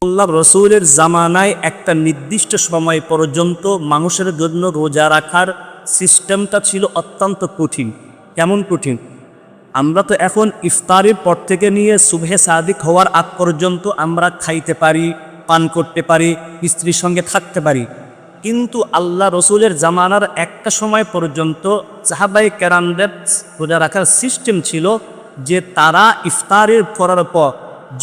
আল্লাহ রসুলের জামানায় একটা নির্দিষ্ট সময় পর্যন্ত মানুষের জন্য রোজা রাখার সিস্টেমটা ছিল অত্যন্ত কঠিন। কেমন কঠিন? আমরা তো এখন ইফতারের পর থেকে নিয়ে সুবহে সাদিক হওয়ার আগ পর্যন্ত আমরা খাইতে পারি, পান করতে পারি, স্ত্রীর সঙ্গে থাকতে পারি। কিন্তু আল্লাহ রসুলের জামানার একটা সময় পর্যন্ত সাহাবায়ে কেরামদের রোজা রাখার সিস্টেম ছিল যে তারা ইফতারের করার পর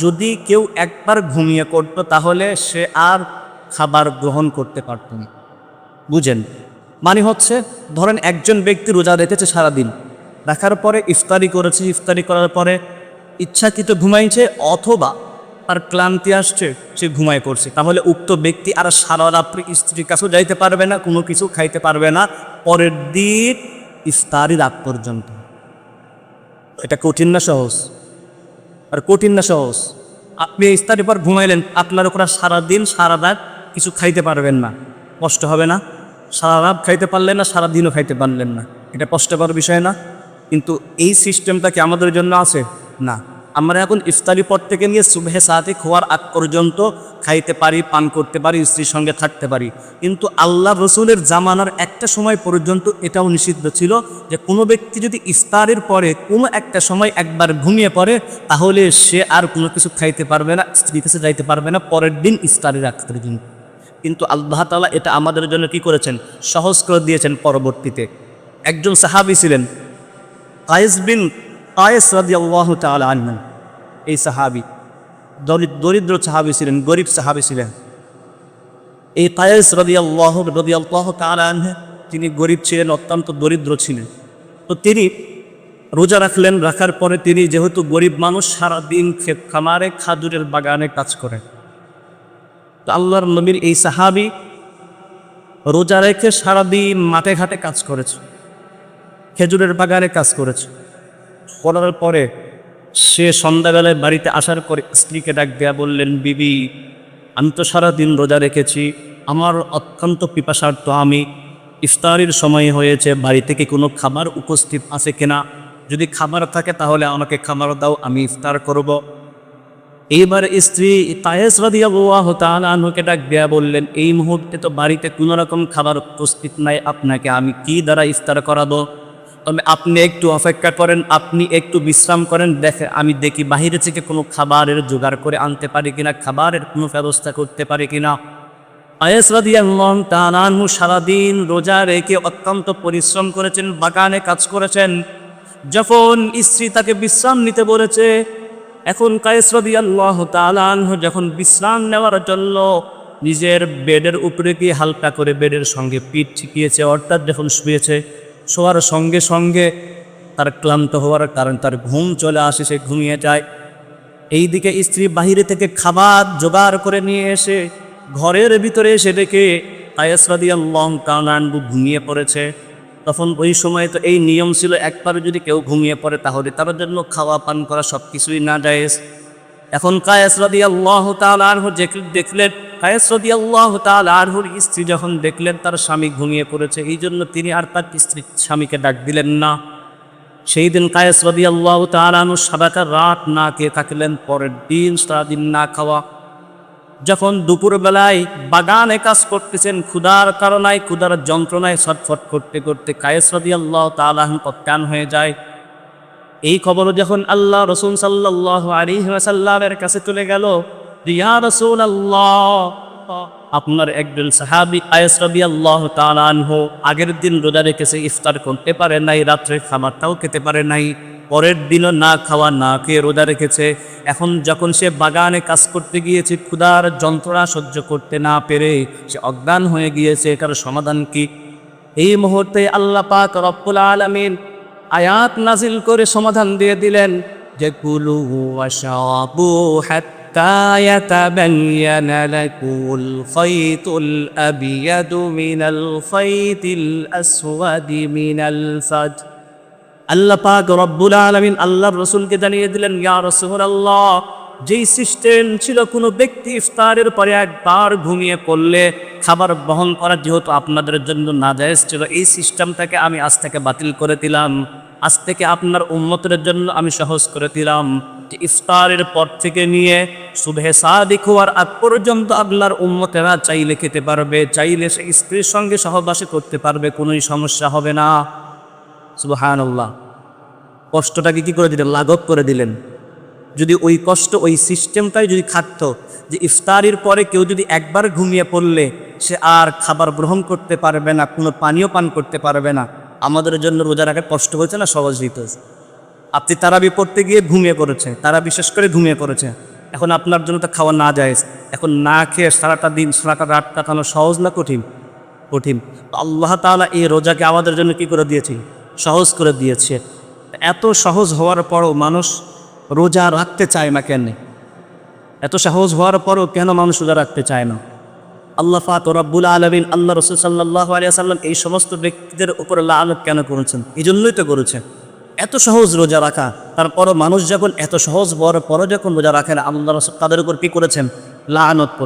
যদি কেউ একবার ঘুমিয়ে পড়তো তাহলে সে আর খাবার গ্রহণ করতে পারত না। বুঝেন? মানে হচ্ছে ধরেন একজন ব্যক্তি রোজা রেখেছে সারাদিন, রাখার পরে ইফতারি করেছে, ইফতারি করার পরে ইচ্ছাকৃত ঘুমাইছে অথবা তার ক্লান্তি আসছে সে ঘুমায় পড়ছে, তাহলে উক্ত ব্যক্তি আর সারা রাত্রি স্ত্রীর কাছেও যাইতে পারবে না, কোনো কিছু খাইতে পারবে না পরের দিন ইফতারির আগ পর্যন্ত। এটা কঠিন না সহজ? আর কঠিন না সহজ? আপনি ইফতারের পর ঘুমাইলেন, আপনার উপর সারাদিন সারা রাত কিছু খাইতে পারবেন না, কষ্ট হবে না? সারা রাত খাইতে পারলেন না, সারাদিনও খাইতে পারলেন না, এটা কষ্টকর বিষয় না? কিন্তু এই সিস্টেমটা কি আমাদের জন্য আছে? না। আমরা এখন ইফতারি পর থেকে নিয়ে সুবহে সাদিক হওয়ার আগ পর্যন্ত খাইতে পারি, পান করতে পারি, স্ত্রীর সঙ্গে থাকতে পারি। কিন্তু আল্লাহ রসুলের জামানার একটা সময় পর্যন্ত এটাও নিষিদ্ধ ছিল যে কোনো ব্যক্তি যদি ইফতারের পরে কোনো একটা সময় একবার ঘুমিয়ে পড়ে তাহলে সে আর কোনো কিছু খাইতে পারবে না, স্ত্রীর কাছে যাইতে পারবে না পরের দিন ইফতারের আখের দিন। কিন্তু আল্লাহ তাআলা এটা আমাদের জন্য কি করেছেন? সহজ করে দিয়েছেন। পরবর্তীতে একজন সাহাবী ছিলেন কায়েস বিন কায়েস রাদিয়াল্লাহু তাআলা আনহু। এই সাহাবী দরিদ্র সাহাবী ছিলেন, গরিব সাহাবী ছিলেন। এই কায়েস রাদিয়াল্লাহু তাআলা আনহু তিনি গরিব ছিলেন, অত্যন্ত দরিদ্র ছিলেন। তো তিনি রোজা রাখলেন, রাখার পরে তিনি যেহেতু গরিব মানুষ সারাদিন ক্ষেত খামারে খাজুরের বাগানে কাজ করেন। তো আল্লাহর নবীর এই সাহাবী রোজা রেখে সারাদিন মাঠে ঘাটে কাজ করেছে, খেজুরের বাগানে কাজ করেছে। করার পরে সে সন্ধ্যাবেলায় বাড়িতে আসার পরে স্ত্রীকে ডাক দেয়া বললেন, বিবি আমি তো সারাদিন রোজা রেখেছি, আমার অত্যন্ত পিপাসার্থ, আমি ইফতারির সময় হয়েছে, বাড়ি থেকে কোনো খাবার উপস্থিত আছে কিনা, যদি খাবার থাকে তাহলে আমাকে খাবার দাও, আমি ইফতার করব। এইবার স্ত্রী কায়েস রাদিয়াল্লাহু তাআলা আনহুকে ডাক দেয়া বললেন, এই মুহূর্তে তো বাড়িতে কোনো রকম খাবার উপস্থিত নাই, আপনাকে আমি কি দ্বারা ইফতার করাবো? তবে আপনি একটু অপেক্ষা করেন, আপনি একটু বিশ্রাম করেন, আমি দেখি বাহিরে থেকে কোনো খাবারের জোগাড় করে আনতে পারি কিনা, খাবারের কোনো ব্যবস্থা করতে পারি কিনা। কায়েস রাদিয়াল্লাহু তাআলা আনহু সারাদিন রোজা রেখে অত্যন্ত পরিশ্রম করেছেন, বাগানে কাজ করেছেন। যখন স্ত্রী তাকে বিশ্রাম নিতে বলেছে, এখন কায়েস রাদিয়াল্লাহু তাআলা আনহু যখন বিশ্রাম নেওয়ার জন্য নিজের বেডের উপরে গিয়ে হালকা করে বেডের সঙ্গে পিঠ ঠেকিয়েছে, অর্থাৎ যখন শুয়েছে, শোয়ার সঙ্গে সঙ্গে তার ক্লান্ত হওয়ার কারণ তার ঘুম চলে আসে, সে ঘুমিয়ে যায়। এইদিকে স্ত্রী বাহিরে থেকে খাবার জোগাড় করে নিয়ে এসে ঘরের ভিতরে এসে দেখে কায়েস রাদিয়াল্লাহু তাআলা আনহু ঘুমিয়ে পড়েছে। তখন ওই সময় তো এই নিয়ম ছিল, একবার যদি কেউ ঘুমিয়ে পড়ে তাহলে তার জন্য খাওয়া পান করা সব কিছুই না জায়েজ। এখন কায়েস রাদিয়াল্লাহু তাআলা আনহু দেখলেন, কায়েস রাদিয়াল্লাহু তাআলা আনহুর স্ত্রী যখন দেখলেন তার স্বামী ঘুমিয়ে পড়েছে, এই জন্য তিনি আর তার স্বামীকে ডাক দিলেন না। সেই দিন কায়েস রাদিয়াল্লাহু তাআলা আনহু সারাটা রাত না খেয়ে থাকলেন, পরের দিন সারাদিন না খাওয়া। যখন দুপুরবেলায় বাগানে কাজ করতেছেন, ক্ষুধার কারণায়, ক্ষুধার যন্ত্রণায় ছটফট করতে করতে কায়েস রাদিয়াল্লাহু তাআলা আনহু অজ্ঞান হয়ে যায়। এই খবর যখন আল্লাহ রাসূল সাল্লাল্লাহু আলাইহি ওয়াসাল্লামের কাছে চলে গেল, ইয়া রাসূলুল্লাহ, আপনার একজন সাহাবী কায়েস রাদিয়াল্লাহু তাআলা আনহু আগের দিন রোজা রেখেছে, ইফতার করতে পারে নাই, রাত্রে খাবারটাও খেতে পারে নাই, পরের দিনও না খাওয়া না খেয়ে রোজা রেখেছে। এখন যখন সে বাগানে কাজ করতে গিয়েছে, ক্ষুধার যন্ত্রণা সহ্য করতে না পেরে সে অজ্ঞান হয়ে গিয়েছে, এটার সমাধান কি? এই মুহূর্তে আল্লাহ পাক রব্বুল আলামিন আয়াত নাজিল করে সমাধান দিয়ে দিলেন যে কুলু ওয়াশরাবু হাত্তা ইয়াতাবায়্যানা লাকুমুল খায়তুল আবিয়াদু মিনাল খায়তিল আসওয়াদি মিনাল ফাজর। আল্লাহ পাক রব্বুল আলামিন আল্লাহর রাসূলকে জানিয়ে দিলেন, ইয়া রাসূলুল্লাহ, যেই সিস্টেম ছিল কোনো ব্যক্তি ইফতারের পরে একবার ঘুমিয়ে পড়লে খাবার বহন করা যেহেতু আপনাদের জন্য নাজায়েজ ছিল, এই সিস্টেমটাকে আমি আজ থেকে বাতিল করে দিলাম, আজ থেকে আপনার উম্মতের জন্য আমি সহজ করে দিলাম। যে ইফতারের পর থেকে নিয়ে সুবহে সাদিক হওয়ার আগ পর্যন্ত আল্লাহর উম্মতেরা চাইলে খেতে পারবে, চাইলে সে স্ত্রীর সঙ্গে সহবাসী করতে পারবে, কোনোই সমস্যা হবে না। সুবহানাল্লাহ। কষ্টটাকে কি করে দিলেন? লাঘব করে দিলেন। যদি ওই কষ্ট, ওই সিস্টেমটাই যদি থাকতো যে ইফতারির পরে কেউ যদি একবার ঘুমিয়ে পড়লে সে আর খাবার গ্রহণ করতে পারবে না, কোনো পানীয় পান করতে পারবে না, আমাদের জন্য রোজা রাখা কষ্ট হয়েছে না সহজ হইতেছে? আপনি তারাবি পড়তে গিয়ে ঘুমিয়ে পড়েছে, তারা বিশেষ করে ঘুমিয়ে পড়েছে, এখন আপনার জন্য তো খাওয়া না যায়, এখন না খেয়ে সারাটা দিন সারাটা রাত কাটানো সহজ না কঠিন? কঠিন। আল্লাহ তাআলা এই রোজাকে আমাদের জন্য কি করে দিয়েছে? সহজ করে দিয়েছে। এত সহজ হওয়ার পরও মানুষ রোজা রাখতে চায় না কেন? এত সহজ হওয়ার পরও কেন মানুষ রোজা রাখতে চায় না? আল্লাহ পাক রব্বুল আলামিন, আল্লাহ রাসূল সাল্লাল্লাহু আলাইহি ওয়াসাল্লাম এই সমস্ত ব্যক্তিদের উপর লানত কেন করেছেন? এই জন্যই তো করেছেন। এত সহজ রোজা রাখা, তারপরও মানুষ যখন এত সহজ হওয়ার পরও যখন রোজা রাখে না, আল্লাহ রাসূল তাদের উপর কি করেছেন? লানত।